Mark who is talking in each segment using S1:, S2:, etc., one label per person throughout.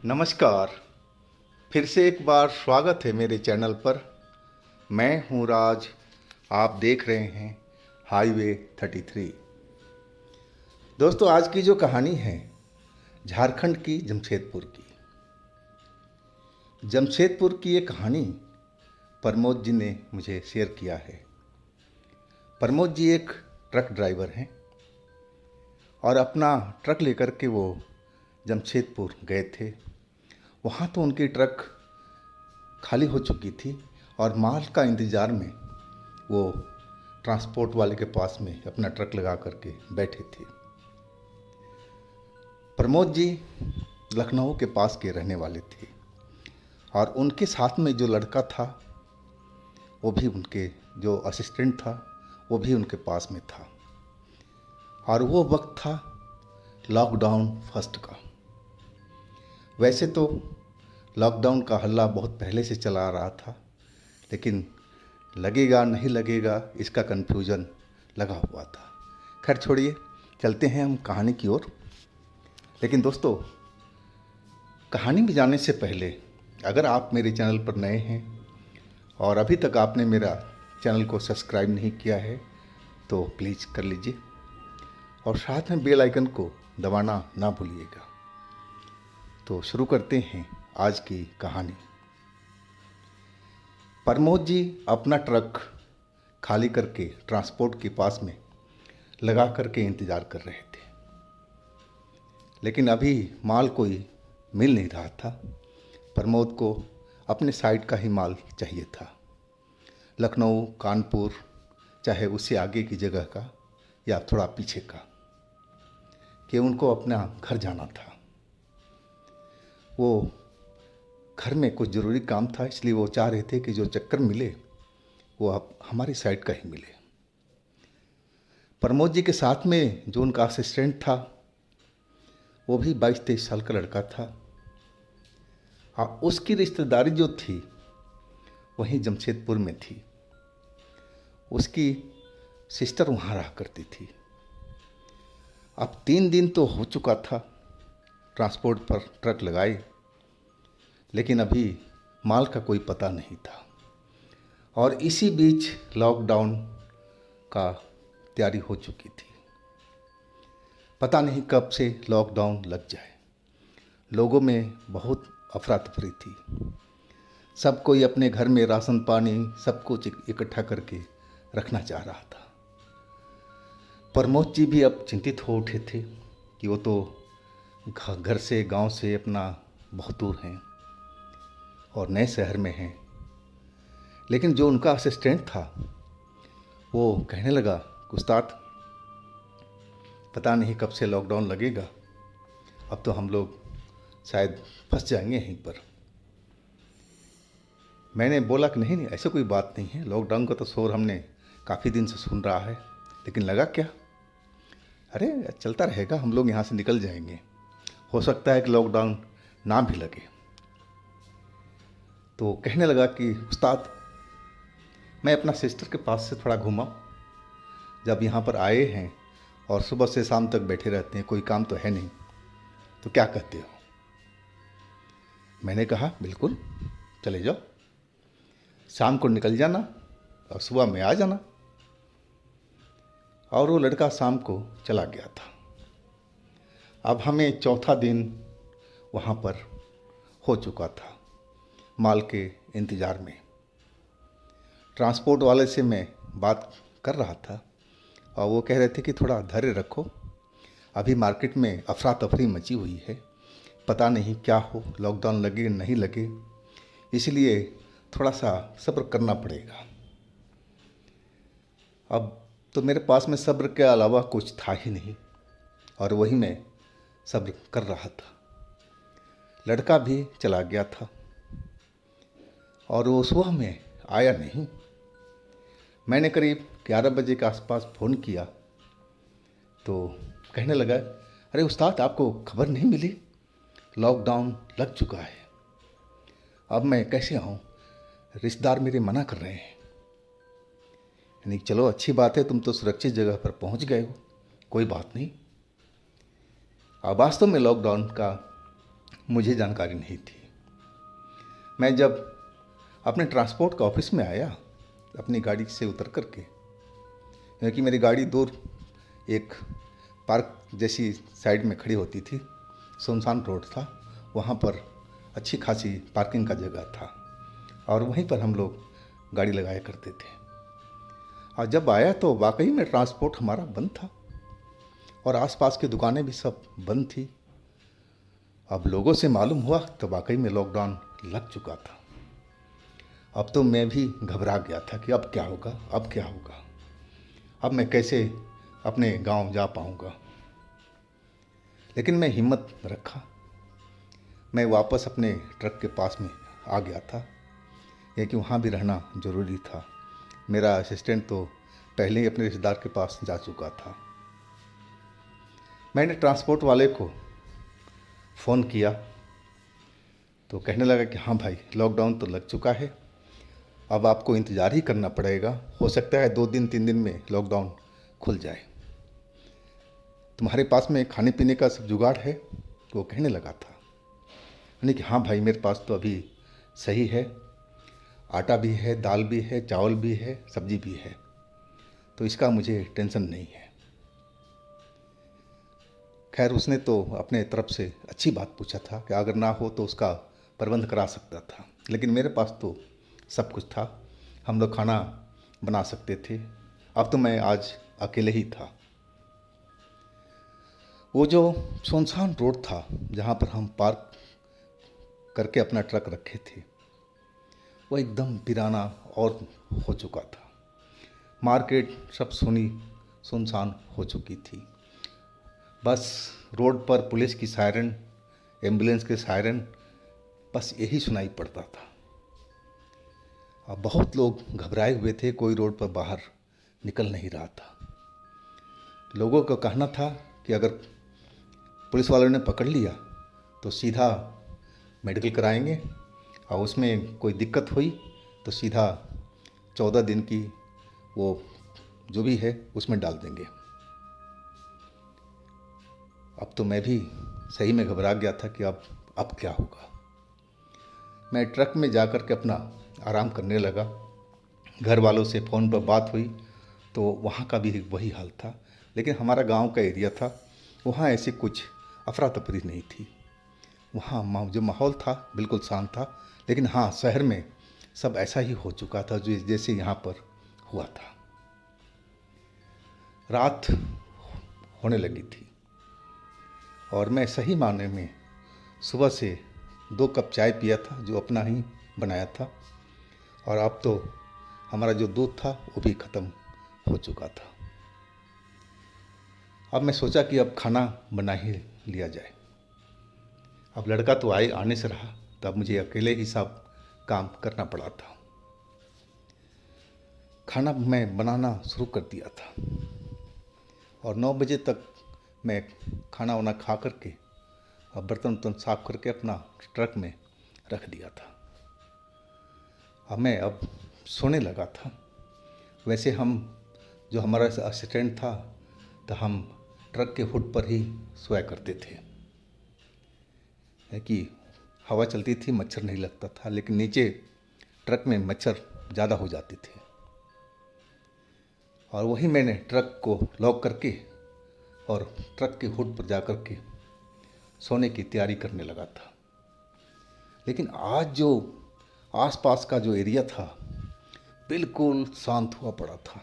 S1: नमस्कार। फिर से एक बार स्वागत है मेरे चैनल पर। मैं हूं राज। आप देख रहे हैं हाईवे 33। दोस्तों, आज की जो कहानी है झारखंड की जमशेदपुर की। जमशेदपुर की ये कहानी प्रमोद जी ने मुझे शेयर किया है। प्रमोद जी एक ट्रक ड्राइवर हैं और अपना ट्रक लेकर के वो जमशेदपुर गए थे। वहाँ तो उनकी ट्रक खाली हो चुकी थी और माल का इंतज़ार में वो ट्रांसपोर्ट वाले के पास में अपना ट्रक लगा करके बैठे थे। प्रमोद जी लखनऊ के पास के रहने वाले थे और उनके साथ में जो लड़का था वो भी उनके जो असिस्टेंट था वो भी उनके पास में था। और वो वक्त था लॉकडाउन फर्स्ट का। वैसे तो लॉकडाउन का हल्ला बहुत पहले से चला आ रहा था, लेकिन लगेगा नहीं लगेगा इसका कन्फ्यूज़न लगा हुआ था। खैर छोड़िए, चलते हैं हम कहानी की ओर। लेकिन दोस्तों, कहानी में जाने से पहले अगर आप मेरे चैनल पर नए हैं और अभी तक आपने मेरा चैनल को सब्सक्राइब नहीं किया है तो प्लीज़ कर लीजिए और साथ में बेल आइकन को दबाना ना भूलिएगा। तो शुरू करते हैं आज की कहानी। प्रमोद जी अपना ट्रक खाली करके ट्रांसपोर्ट के पास में लगा करके इंतज़ार कर रहे थे, लेकिन अभी माल कोई मिल नहीं रहा था। प्रमोद को अपने साइड का ही माल चाहिए था, लखनऊ, कानपुर, चाहे उससे आगे की जगह का या थोड़ा पीछे का, कि उनको अपना घर जाना था। वो घर में कुछ ज़रूरी काम था, इसलिए वो चाह रहे थे कि जो चक्कर मिले वो अब हमारी साइड का ही मिले। प्रमोद जी के साथ में जो उनका असिस्टेंट था वो भी 22-23 साल का लड़का था और उसकी रिश्तेदारी जो थी वहीं जमशेदपुर में थी। उसकी सिस्टर वहाँ रहा करती थी। अब 3 दिन तो हो चुका था ट्रांसपोर्ट पर ट्रक लगाए, लेकिन अभी माल का कोई पता नहीं था। और इसी बीच लॉकडाउन का तैयारी हो चुकी थी। पता नहीं कब से लॉकडाउन लग जाए। लोगों में बहुत अफरा तफरी थी। सब कोई अपने घर में राशन पानी सब कुछ इकट्ठा करके रखना चाह रहा था। प्रमोद जी भी अब चिंतित हो उठे थे कि वो तो घर से, गांव से अपना बहुत दूर हैं और नए शहर में हैं। लेकिन जो उनका असिस्टेंट था वो कहने लगा, उस्ताद पता नहीं कब से लॉकडाउन लगेगा, अब तो हम लोग शायद फंस जाएंगे यहीं पर। मैंने बोला कि नहीं नहीं, ऐसे कोई बात नहीं है, लॉकडाउन का तो शोर हमने काफ़ी दिन से सुन रहा है, लेकिन लगा क्या? अरे चलता रहेगा, हम लोग यहाँ से निकल जाएंगे, हो सकता है कि लॉकडाउन ना भी लगे। तो कहने लगा कि उस्ताद मैं अपना सिस्टर के पास से थोड़ा घूमा, जब यहाँ पर आए हैं और सुबह से शाम तक बैठे रहते हैं, कोई काम तो है नहीं, तो क्या कहते हो? मैंने कहा बिल्कुल चले जाओ, शाम को निकल जाना और सुबह में आ जाना। और वो लड़का शाम को चला गया था। अब हमें चौथा दिन वहाँ पर हो चुका था माल के इंतज़ार में। ट्रांसपोर्ट वाले से मैं बात कर रहा था और वो कह रहे थे कि थोड़ा धैर्य रखो, अभी मार्केट में अफरा तफरी मची हुई है, पता नहीं क्या हो, लॉकडाउन लगे नहीं लगे, इसलिए थोड़ा सा सब्र करना पड़ेगा। अब तो मेरे पास में सब्र के अलावा कुछ था ही नहीं और वही मैं सब्र कर रहा था। लड़का भी चला गया था और वो सुबह में आया नहीं। मैंने करीब 11 बजे के आसपास फ़ोन किया तो कहने लगा, अरे उस्ताद आपको खबर नहीं मिली, लॉकडाउन लग चुका है, अब मैं कैसे आऊँ, रिश्तेदार मेरे मना कर रहे हैं। यानी चलो अच्छी बात है, तुम तो सुरक्षित जगह पर पहुँच गए हो, कोई बात नहीं। अब वास्तव में लॉकडाउन का मुझे जानकारी नहीं थी। मैं जब अपने ट्रांसपोर्ट का ऑफिस में आया अपनी गाड़ी से उतर करके, क्योंकि मेरी गाड़ी दूर एक पार्क जैसी साइड में खड़ी होती थी, सुनसान रोड था, वहाँ पर अच्छी खासी पार्किंग का जगह था और वहीं पर हम लोग गाड़ी लगाया करते थे। और जब आया तो वाकई में ट्रांसपोर्ट हमारा बंद था और आसपास की दुकानें भी सब बंद थी। अब लोगों से मालूम हुआ तो वाकई में लॉकडाउन लग चुका था। अब तो मैं भी घबरा गया था कि अब क्या होगा, अब क्या होगा, अब मैं कैसे अपने गांव जा पाऊंगा। लेकिन मैं हिम्मत रखा, मैं वापस अपने ट्रक के पास में आ गया था, क्योंकि वहाँ भी रहना ज़रूरी था। मेरा असिस्टेंट तो पहले ही अपने रिश्तेदार के पास जा चुका था। मैंने ट्रांसपोर्ट वाले को फ़ोन किया तो कहने लगा कि हाँ भाई, लॉकडाउन तो लग चुका है, अब आपको इंतज़ार ही करना पड़ेगा, हो सकता है 2 दिन 3 दिन में लॉकडाउन खुल जाए। तुम्हारे पास में खाने पीने का सब जुगाड़ है? वो कहने लगा था। मैंने कि हाँ भाई, मेरे पास तो अभी सही है, आटा भी है, दाल भी है, चावल भी है, सब्जी भी है, तो इसका मुझे टेंशन नहीं है। खैर उसने तो अपने तरफ से अच्छी बात पूछा था कि अगर ना हो तो उसका प्रबंध करा सकता था, लेकिन मेरे पास तो सब कुछ था, हम लोग खाना बना सकते थे। अब तो मैं आज अकेले ही था। वो जो सुनसान रोड था जहाँ पर हम पार्क करके अपना ट्रक रखे थे, वो एकदम वीराना और हो चुका था। मार्केट सब सुनसान हो चुकी थी। बस रोड पर पुलिस की सायरन, एम्बुलेंस के सायरन, बस यही सुनाई पड़ता था। और बहुत लोग घबराए हुए थे, कोई रोड पर बाहर निकल नहीं रहा था। लोगों का कहना था कि अगर पुलिस वालों ने पकड़ लिया तो सीधा मेडिकल कराएंगे और उसमें कोई दिक्कत हुई तो सीधा 14 दिन की वो जो भी है उसमें डाल देंगे। अब तो मैं भी सही में घबरा गया था कि अब क्या होगा। मैं ट्रक में जा कर के अपना आराम करने लगा। घर वालों से फ़ोन पर बात हुई तो वहाँ का भी वही हाल था, लेकिन हमारा गांव का एरिया था, वहाँ ऐसी कुछ अफरा तफरी नहीं थी। वहाँ जो माहौल था बिल्कुल शांत था, लेकिन हाँ, शहर में सब ऐसा ही हो चुका था जो जैसे यहाँ पर हुआ था। रात होने लगी थी और मैं सही मायने में सुबह से 2 कप चाय पिया था जो अपना ही बनाया था, और अब तो हमारा जो दूध था वो भी ख़त्म हो चुका था। अब मैं सोचा कि अब खाना बना ही लिया जाए। अब लड़का तो आने से रहा, तो अब मुझे अकेले ही सब काम करना पड़ा था। खाना मैं बनाना शुरू कर दिया था और 9 बजे तक मैं खाना वाना खा करके और बर्तन वर्तन साफ करके अपना ट्रक में रख दिया था। अब मैं सोने लगा था। वैसे हम जो हमारा असिस्टेंट था तो हम ट्रक के हुड पर ही सोया करते थे, है कि हवा चलती थी, मच्छर नहीं लगता था, लेकिन नीचे ट्रक में मच्छर ज़्यादा हो जाते थे। और वही मैंने ट्रक को लॉक करके और ट्रक के हुड पर जा कर के सोने की तैयारी करने लगा था। लेकिन आज जो आसपास का जो एरिया था बिल्कुल शांत हुआ पड़ा था।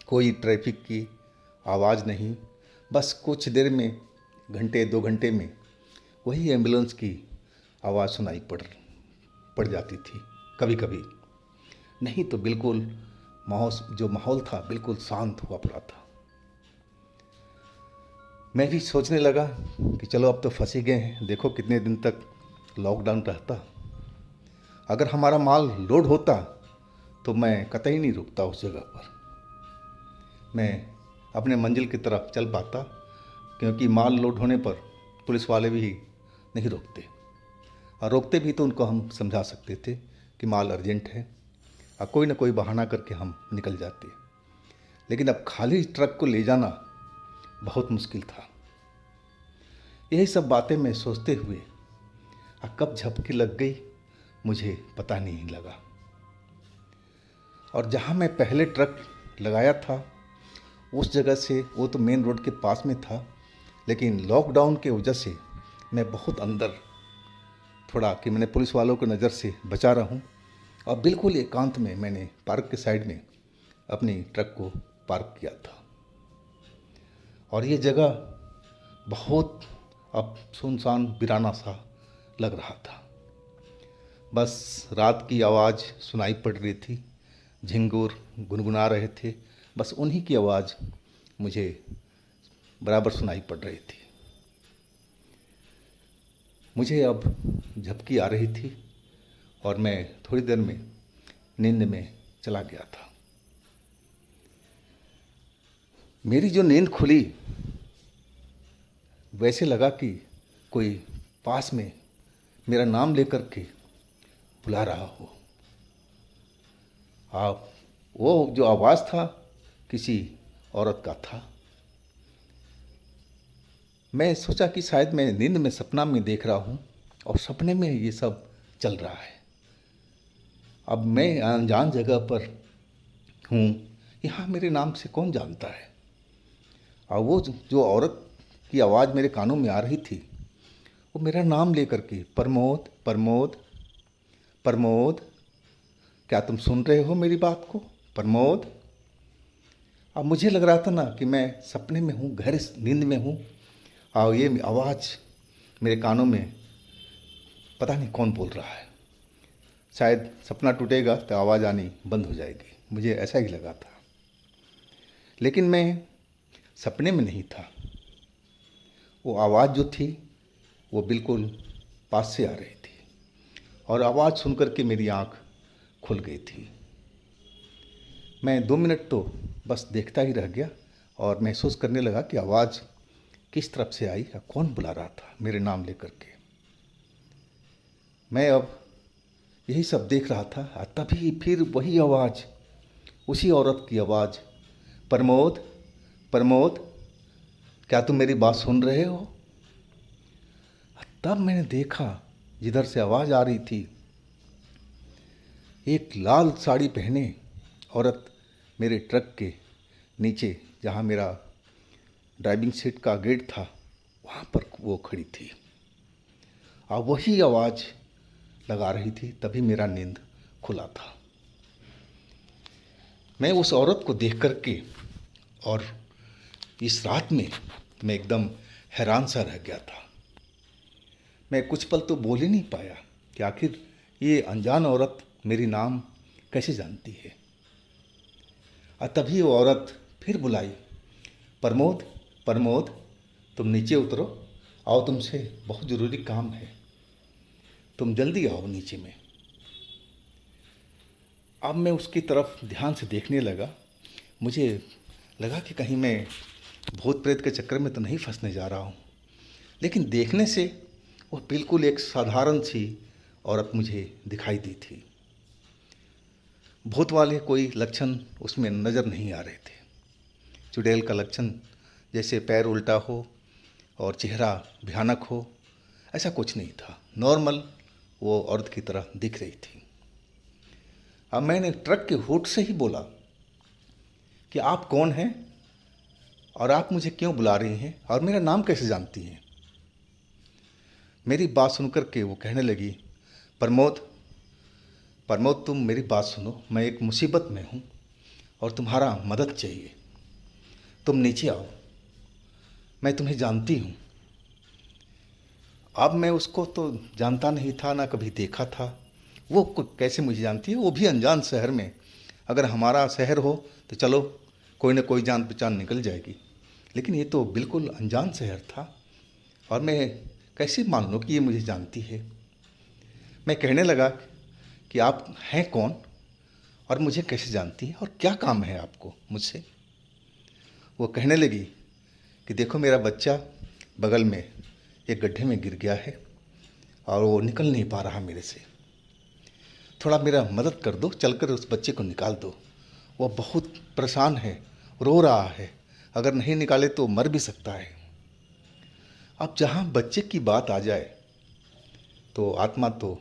S1: कोई ट्रैफिक की आवाज़ नहीं, बस कुछ देर में, घंटे 2 घंटे में वही एम्बुलेंस की आवाज़ सुनाई पड़ जाती थी कभी कभी। नहीं तो बिल्कुल जो माहौल था बिल्कुल शांत हुआ पड़ा था। मैं भी सोचने लगा कि चलो अब तो फंस ही गए हैं, देखो कितने दिन तक लॉकडाउन रहता। अगर हमारा माल लोड होता तो मैं कतई नहीं रुकता उस जगह पर, मैं अपने मंजिल की तरफ चल पाता, क्योंकि माल लोड होने पर पुलिस वाले भी नहीं रोकते, और रोकते भी तो उनको हम समझा सकते थे कि माल अर्जेंट है और कोई ना कोई बहाना करके हम निकल जाते। लेकिन अब खाली ट्रक को ले जाना बहुत मुश्किल था। यही सब बातें मैं सोचते हुए कब झपकी लग गई मुझे पता नहीं लगा। और जहाँ मैं पहले ट्रक लगाया था उस जगह से, वो तो मेन रोड के पास में था, लेकिन लॉकडाउन के वजह से मैं बहुत अंदर, थोड़ा कि मैंने पुलिस वालों की नज़र से बचा रहा हूँ, और बिल्कुल एकांत में मैंने पार्क के साइड में अपनी ट्रक को पार्क किया था। और ये जगह बहुत अब सुनसान वीराना सा लग रहा था। बस रात की आवाज़ सुनाई पड़ रही थी, झिंगुर गुनगुना रहे थे, बस उन्हीं की आवाज़ मुझे बराबर सुनाई पड़ रही थी। मुझे अब झपकी आ रही थी और मैं थोड़ी देर में नींद में चला गया था। मेरी जो नींद खुली, वैसे लगा कि कोई पास में मेरा नाम लेकर के बुला रहा हो। आप वो जो आवाज़ था किसी औरत का था। मैं सोचा कि शायद मैं नींद में सपना में देख रहा हूँ और सपने में ये सब चल रहा है। अब मैं अनजान जगह पर हूँ, यहाँ मेरे नाम से कौन जानता है। और वो जो औरत की आवाज़ मेरे कानों में आ रही थी, वो मेरा नाम लेकर के, प्रमोद प्रमोद प्रमोद, क्या तुम सुन रहे हो मेरी बात को, प्रमोद। अब मुझे लग रहा था ना कि मैं सपने में हूँ, गहरे नींद में हूँ, और ये आवाज़ मेरे कानों में पता नहीं कौन बोल रहा है। शायद सपना टूटेगा तो आवाज़ आनी बंद हो जाएगी, मुझे ऐसा ही लगा था। लेकिन मैं सपने में नहीं था। वो आवाज़ जो थी वो बिल्कुल पास से आ रही थी, और आवाज़ सुनकर के मेरी आँख खुल गई थी। मैं 2 मिनट तो बस देखता ही रह गया और महसूस करने लगा कि आवाज़ किस तरफ से आई या कौन बुला रहा था मेरे नाम लेकर के। मैं अब यही सब देख रहा था, तभी फिर वही आवाज़, उसी औरत की आवाज़, प्रमोद प्रमोद, क्या तुम मेरी बात सुन रहे हो। तब मैंने देखा जिधर से आवाज़ आ रही थी, एक लाल साड़ी पहने औरत मेरे ट्रक के नीचे, जहाँ मेरा ड्राइविंग सीट का गेट था, वहाँ पर वो खड़ी थी और वही आवाज़ लगा रही थी। तभी मेरा नींद खुला था। मैं उस औरत को देख कर के और इस रात में मैं एकदम हैरान सा रह गया था। मैं कुछ पल तो बोल ही नहीं पाया कि आखिर ये अनजान औरत मेरी नाम कैसे जानती है। और तभी वो औरत फिर बुलाई, प्रमोद प्रमोद, तुम नीचे उतरो, आओ, तुमसे बहुत ज़रूरी काम है, तुम जल्दी आओ नीचे में। अब मैं उसकी तरफ ध्यान से देखने लगा। मुझे लगा कि कहीं मैं भूत प्रेत के चक्कर में तो नहीं फंसने जा रहा हूँ, लेकिन देखने से वो बिल्कुल एक साधारण सी औरत मुझे दिखाई दी थी। भूत वाले कोई लक्षण उसमें नज़र नहीं आ रहे थे। चुड़ैल का लक्षण, जैसे पैर उल्टा हो और चेहरा भयानक हो, ऐसा कुछ नहीं था। नॉर्मल वो औरत की तरह दिख रही थी। अब मैंने ट्रक के हुड से ही बोला कि आप कौन हैं और आप मुझे क्यों बुला रही हैं और मेरा नाम कैसे जानती हैं। मेरी बात सुनकर के वो कहने लगी, प्रमोद प्रमोद, तुम मेरी बात सुनो, मैं एक मुसीबत में हूँ और तुम्हारा मदद चाहिए। तुम नीचे आओ, मैं तुम्हें जानती हूँ। अब मैं उसको तो जानता नहीं था, ना कभी देखा था। वो कैसे मुझे जानती है, वो भी अनजान शहर में। अगर हमारा शहर हो तो चलो कोई ना कोई जान पहचान निकल जाएगी, लेकिन ये तो बिल्कुल अनजान शहर था और मैं कैसे मान लूँ कि ये मुझे जानती है। मैं कहने लगा कि आप हैं कौन और मुझे कैसे जानती है और क्या काम है आपको मुझसे। वो कहने लगी कि देखो, मेरा बच्चा बगल में एक गड्ढे में गिर गया है और वो निकल नहीं पा रहा मेरे से, थोड़ा मेरा मदद कर दो, चलकर उस बच्चे को निकाल दो। वो बहुत परेशान है, रो रहा है, अगर नहीं निकाले तो मर भी सकता है। अब जहाँ बच्चे की बात आ जाए तो आत्मा तो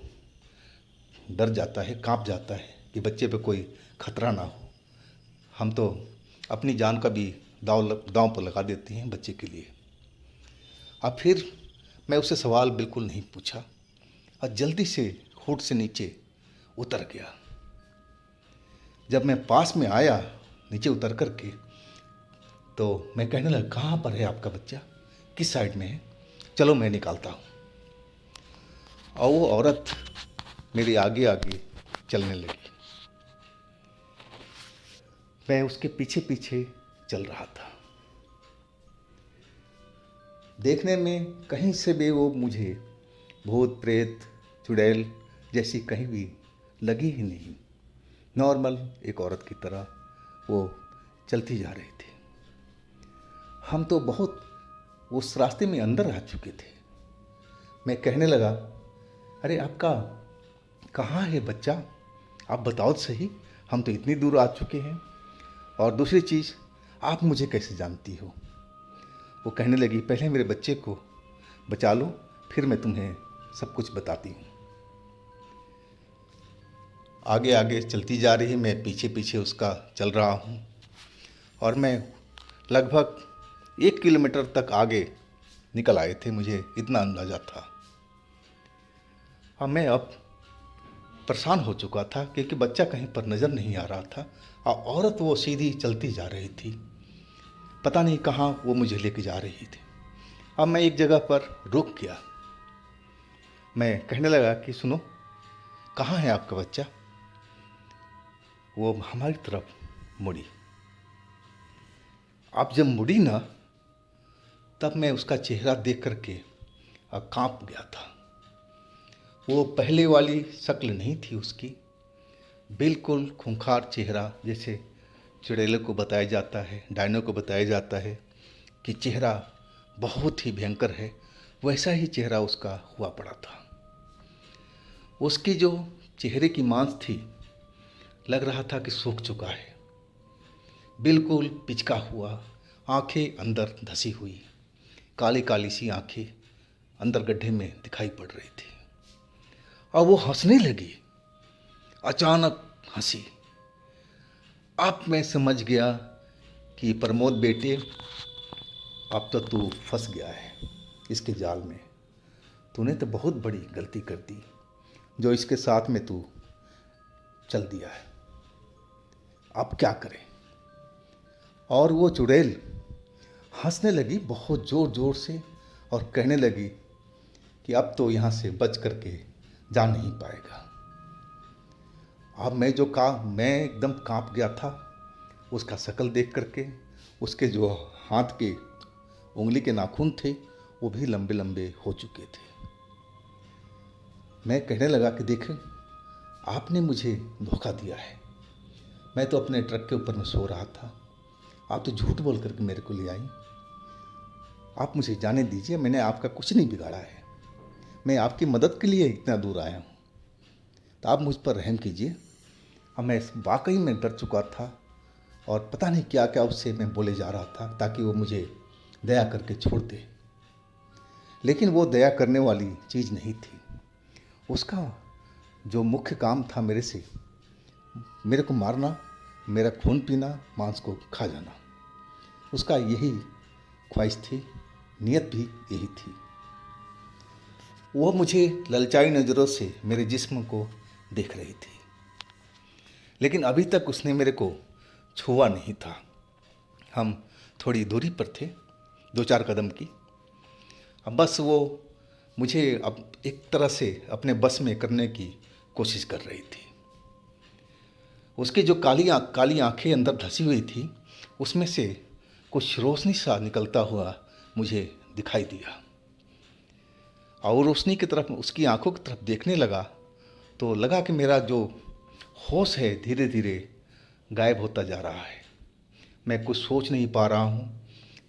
S1: डर जाता है, कांप जाता है कि बच्चे पे कोई खतरा ना हो। हम तो अपनी जान का भी दांव पर लगा देते हैं बच्चे के लिए। अब फिर मैं उससे सवाल बिल्कुल नहीं पूछा और जल्दी से होठ से नीचे उतर गया। जब मैं पास में आया नीचे उतर कर के, तो मैं कहने लगा, कहाँ पर है आपका बच्चा, किस साइड में है, चलो मैं निकालता हूँ। और वो औरत मेरे आगे आगे चलने लगी। मैं उसके पीछे पीछे चल रहा था। देखने में कहीं से भी वो मुझे भूत प्रेत चुड़ैल जैसी कहीं भी लगी ही नहीं। नॉर्मल एक औरत की तरह वो चलती जा रही थी। हम तो बहुत उस रास्ते में अंदर आ चुके थे। मैं कहने लगा, अरे आपका कहाँ है बच्चा, आप बताओ तो सही, हम तो इतनी दूर आ चुके हैं। और दूसरी चीज़, आप मुझे कैसे जानती हो। वो कहने लगी, पहले मेरे बच्चे को बचा लो, फिर मैं तुम्हें सब कुछ बताती हूँ। आगे आगे चलती जा रही है, मैं पीछे पीछे उसका चल रहा हूँ और मैं लगभग 1 किलोमीटर तक आगे निकल आए थे, मुझे इतना अंदाज़ा था। और मैं अब परेशान हो चुका था क्योंकि बच्चा कहीं पर नज़र नहीं आ रहा था और औरत वो सीधी चलती जा रही थी, पता नहीं कहाँ वो मुझे लेके जा रही थी। अब मैं एक जगह पर रुक गया। मैं कहने लगा कि सुनो, कहाँ है आपका बच्चा। वो हमारी तरफ मुड़ी। अब जब मुड़ी ना, तब मैं उसका चेहरा देख करके कांप गया था। वो पहले वाली शक्ल नहीं थी उसकी, बिल्कुल खूंखार चेहरा, जैसे चुड़ैलों को बताया जाता है, डायनों को बताया जाता है कि चेहरा बहुत ही भयंकर है, वैसा ही चेहरा उसका हुआ पड़ा था। उसकी जो चेहरे की मांस थी, लग रहा था कि सूख चुका है, बिल्कुल पिचका हुआ, आंखें अंदर धसी हुई, काली काली सी आंखें अंदर गड्ढे में दिखाई पड़ रही थी। और वो हंसने लगी, अचानक हंसी। अब मैं समझ गया कि प्रमोद बेटे, अब तो तू फंस गया है इसके जाल में। तूने तो बहुत बड़ी गलती कर दी जो इसके साथ में तू चल दिया है। अब क्या करें। और वो चुड़ैल हंसने लगी बहुत ज़ोर ज़ोर से और कहने लगी कि अब तो यहाँ से बच करके जा नहीं पाएगा। अब मैं एकदम कांप गया था उसका शक्ल देख करके। उसके जो हाथ के उंगली के नाखून थे वो भी लंबे लंबे हो चुके थे। मैं कहने लगा कि देखें, आपने मुझे धोखा दिया है। मैं तो अपने ट्रक के ऊपर में सो रहा था, आप तो झूठ बोल करके मेरे को ले आई। आप मुझे जाने दीजिए, मैंने आपका कुछ नहीं बिगाड़ा है, मैं आपकी मदद के लिए इतना दूर आया हूँ, तो आप मुझ पर रहम कीजिए। अब मैं वाकई में डर चुका था और पता नहीं क्या क्या उससे मैं बोले जा रहा था ताकि वो मुझे दया करके छोड़ दे। लेकिन वो दया करने वाली चीज़ नहीं थी। उसका जो मुख्य काम था मेरे को मारना, मेरा खून पीना, मांस को खा जाना, उसका यही ख्वाहिश थी, नीयत भी यही थी। वो मुझे ललचाई नज़रों से मेरे जिस्म को देख रही थी, लेकिन अभी तक उसने मेरे को छुआ नहीं था। हम थोड़ी दूरी पर थे, 2-4 कदम की। अब बस वो मुझे अब एक तरह से अपने बस में करने की कोशिश कर रही थी। उसकी जो काली आंखें अंदर धसी हुई थी, उसमें से कुछ रोशनी सा निकलता हुआ मुझे दिखाई दिया। और रोशनी की तरफ, उसकी आंखों की तरफ देखने लगा तो लगा कि मेरा जो होश है धीरे धीरे गायब होता जा रहा है। मैं कुछ सोच नहीं पा रहा हूँ,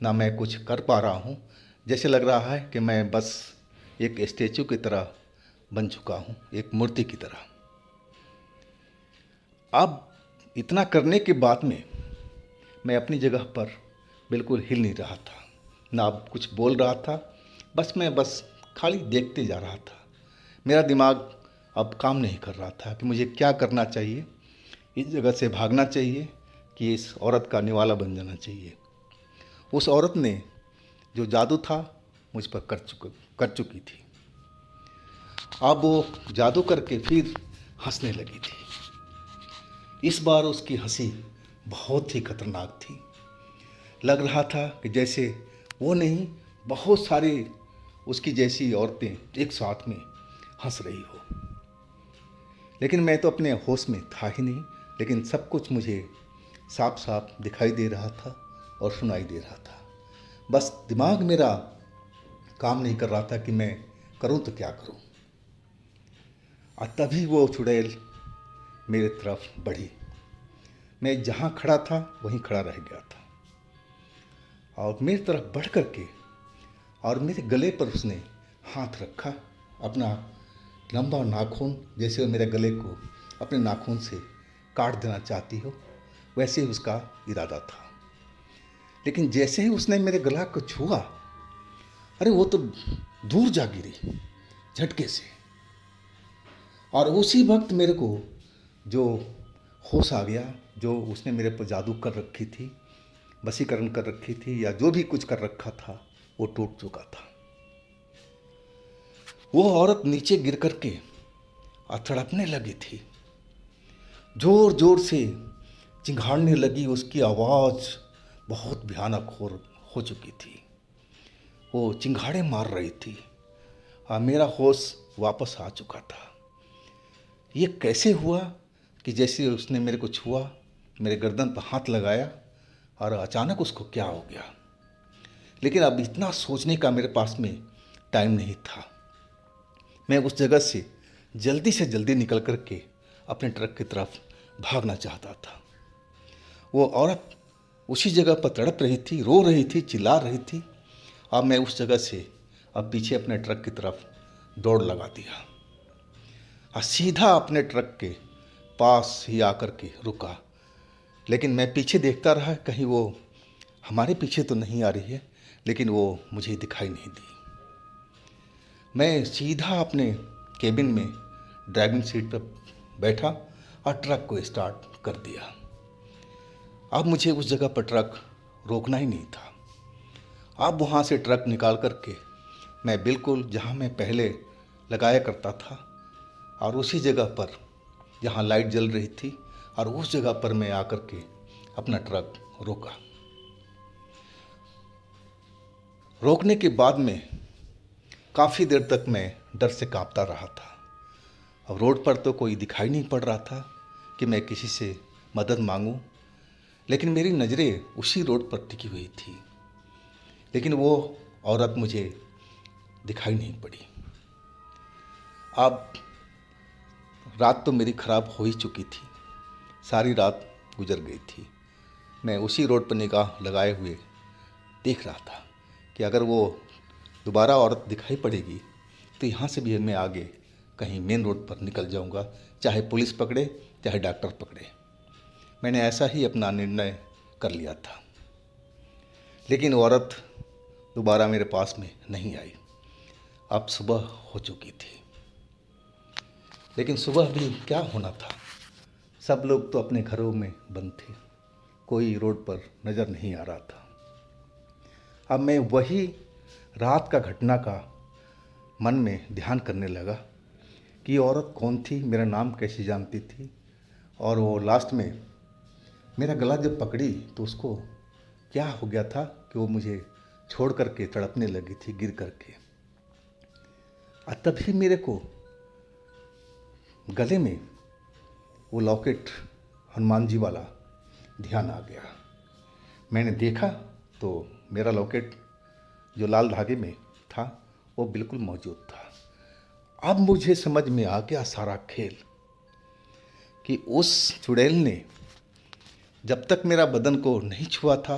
S1: ना मैं कुछ कर पा रहा हूँ। जैसे लग रहा है कि मैं बस एक स्टैचू की तरह बन चुका हूँ, एक मूर्ति की तरह। अब इतना करने के बाद में मैं अपनी जगह पर बिल्कुल हिल नहीं रहा था, ना कुछ बोल रहा था, बस मैं खाली देखते जा रहा था। मेरा दिमाग अब काम नहीं कर रहा था कि मुझे क्या करना चाहिए, इस जगह से भागना चाहिए कि इस औरत का निवाला बन जाना चाहिए। उस औरत ने जो जादू था मुझ पर कर चुकी थी। अब वो जादू करके फिर हंसने लगी थी। इस बार उसकी हंसी बहुत ही खतरनाक थी। लग रहा था कि जैसे वो नहीं, बहुत सारी उसकी जैसी औरतें एक साथ में हंस रही हो। लेकिन मैं तो अपने होश में था ही नहीं, लेकिन सब कुछ मुझे साफ साफ दिखाई दे रहा था और सुनाई दे रहा था। बस दिमाग मेरा काम नहीं कर रहा था कि मैं करूं तो क्या करूं। और तभी वो चुड़ैल मेरे तरफ बढ़ी। मैं जहाँ खड़ा था वहीं खड़ा रह गया था और मेरी तरफ बढ़ करके और मेरे गले पर उसने हाथ रखा, अपना लंबा नाखून, जैसे वो मेरे गले को अपने नाखून से काट देना चाहती हो वैसे ही उसका इरादा था। लेकिन जैसे ही उसने मेरे गला को छुआ, अरे वो तो दूर जा गिरी झटके से। और उसी वक्त मेरे को जो होश आ गया, जो उसने मेरे पर जादू कर रखी थी, वशीकरण कर रखी थी या जो भी कुछ कर रखा था, वो टूट चुका था। वो औरत नीचे गिर करके तड़पने लगी थी, जोर जोर से चिंघाड़ने लगी। उसकी आवाज़ बहुत भयानक हो चुकी थी। वो चिंघाड़े मार रही थी और मेरा होश वापस आ चुका था। ये कैसे हुआ कि जैसे उसने मेरे को छुआ, मेरे गर्दन पर हाथ लगाया और अचानक उसको क्या हो गया। लेकिन अब इतना सोचने का मेरे पास में टाइम नहीं था। मैं उस जगह से जल्दी निकल करके अपने ट्रक की तरफ भागना चाहता था। वो औरत उसी जगह पर तड़प रही थी, रो रही थी, चिल्ला रही थी। अब मैं उस जगह से अब पीछे अपने ट्रक की तरफ दौड़ लगा दिया और सीधा अपने ट्रक के पास ही आकर के रुका। लेकिन मैं पीछे देखता रहा, कहीं वो हमारे पीछे तो नहीं आ रही है, लेकिन वो मुझे दिखाई नहीं दी। मैं सीधा अपने केबिन में ड्राइविंग सीट पर बैठा और ट्रक को स्टार्ट कर दिया। अब मुझे उस जगह पर ट्रक रोकना ही नहीं था। अब वहाँ से ट्रक निकाल करके मैं बिल्कुल जहाँ मैं पहले लगाया करता था और उसी जगह पर जहाँ लाइट जल रही थी और उस जगह पर मैं आकर के अपना ट्रक रोका। रोकने के बाद में काफ़ी देर तक मैं डर से कांपता रहा था। अब रोड पर तो कोई दिखाई नहीं पड़ रहा था कि मैं किसी से मदद मांगूं, लेकिन मेरी नज़रें उसी रोड पर टिकी हुई थी। लेकिन वो औरत मुझे दिखाई नहीं पड़ी। अब रात तो मेरी ख़राब हो ही चुकी थी, सारी रात गुजर गई थी। मैं उसी रोड पर निगाह लगाए हुए देख रहा था कि अगर वो दोबारा औरत दिखाई पड़ेगी तो यहाँ से भी मैं आगे कहीं मेन रोड पर निकल जाऊँगा, चाहे पुलिस पकड़े चाहे डॉक्टर पकड़े। मैंने ऐसा ही अपना निर्णय कर लिया था। लेकिन औरत दोबारा मेरे पास में नहीं आई। अब सुबह हो चुकी थी, लेकिन सुबह भी क्या होना था, सब लोग तो अपने घरों में बंद थे, कोई रोड पर नज़र नहीं आ रहा था। अब मैं वही रात का घटना का मन में ध्यान करने लगा कि ये औरत कौन थी, मेरा नाम कैसे जानती थी, और वो लास्ट में मेरा गला जब पकड़ी तो उसको क्या हो गया था कि वो मुझे छोड़ करके तड़पने लगी थी गिर करके। और तभी मेरे को गले में वो लॉकेट हनुमान जी वाला ध्यान आ गया। मैंने देखा तो मेरा लॉकेट जो लाल धागे में था वो बिल्कुल मौजूद था। अब मुझे समझ में आ गया सारा खेल कि उस चुड़ैल ने जब तक मेरा बदन को नहीं छुआ था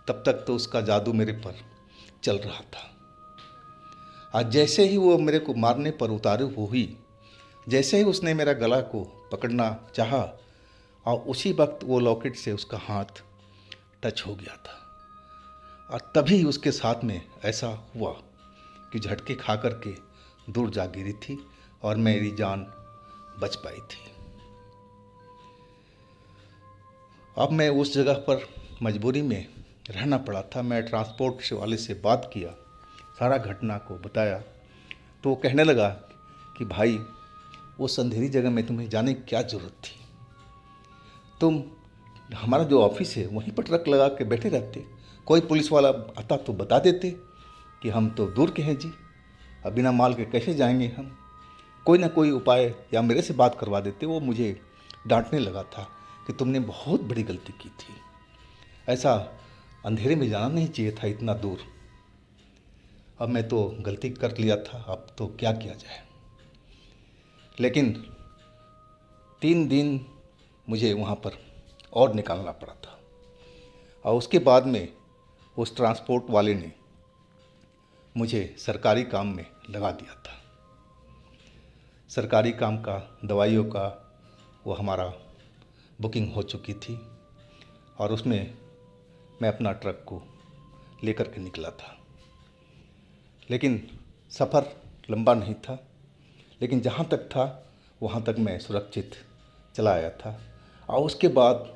S1: तब तक तो उसका जादू मेरे पर चल रहा था। आज जैसे ही वो मेरे को मारने पर उतारू हुई, जैसे ही उसने मेरा गला को पकड़ना चाहा और उसी वक्त वो लॉकेट से उसका हाथ टच हो गया था। और तभी उसके साथ में ऐसा हुआ कि झटके खा कर के दूर जा गिरी थी और मेरी जान बच पाई थी। अब मैं उस जगह पर मजबूरी में रहना पड़ा था। मैं ट्रांसपोर्ट से वाले से बात किया, सारा घटना को बताया, तो वो कहने लगा कि भाई वो अंधेरी जगह में तुम्हें जाने की क्या ज़रूरत थी, तुम हमारा जो ऑफिस है वहीं पर ट्रक लगा के बैठे रहते, कोई पुलिस वाला आता तो बता देते कि हम तो दूर के हैं जी, अब बिना माल के कैसे जाएंगे हम, कोई ना कोई उपाय या मेरे से बात करवा देते। वो मुझे डांटने लगा था कि तुमने बहुत बड़ी गलती की थी, ऐसा अंधेरे में जाना नहीं चाहिए था इतना दूर। अब मैं तो गलती कर लिया था, अब तो क्या किया जाए। लेकिन 3 दिन मुझे वहाँ पर और निकालना पड़ा था, और उसके बाद में उस ट्रांसपोर्ट वाले ने मुझे सरकारी काम में लगा दिया था। सरकारी काम का, दवाइयों का, वो हमारा बुकिंग हो चुकी थी, और उसमें मैं अपना ट्रक को लेकर के निकला था। लेकिन सफ़र लंबा नहीं था, लेकिन जहाँ तक था वहाँ तक मैं सुरक्षित चला आया था, और उसके बाद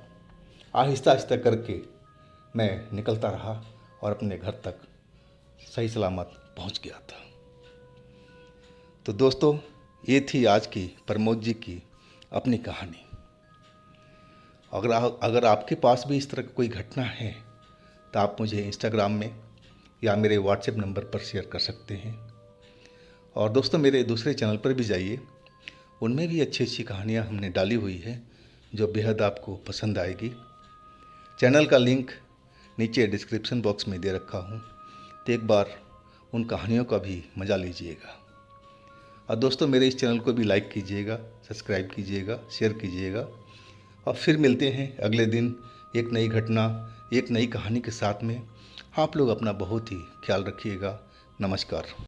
S1: आहिस्ता आहिस्ता करके मैं निकलता रहा और अपने घर तक सही सलामत पहुँच गया था। तो दोस्तों, ये थी आज की प्रमोद जी की अपनी कहानी। अगर आपके पास भी इस तरह की कोई घटना है तो आप मुझे इंस्टाग्राम में या मेरे व्हाट्सएप नंबर पर शेयर कर सकते हैं। और दोस्तों, मेरे दूसरे चैनल पर भी जाइए, उनमें भी अच्छी अच्छी कहानियाँ हमने डाली हुई है जो बेहद आपको पसंद आएगी। चैनल का लिंक नीचे डिस्क्रिप्शन बॉक्स में दे रखा हूँ, तो एक बार उन कहानियों का भी मज़ा लीजिएगा। और दोस्तों, मेरे इस चैनल को भी लाइक कीजिएगा, सब्सक्राइब कीजिएगा, शेयर कीजिएगा, और फिर मिलते हैं अगले दिन एक नई घटना, एक नई कहानी के साथ में। आप लोग अपना बहुत ही ख्याल रखिएगा। नमस्कार।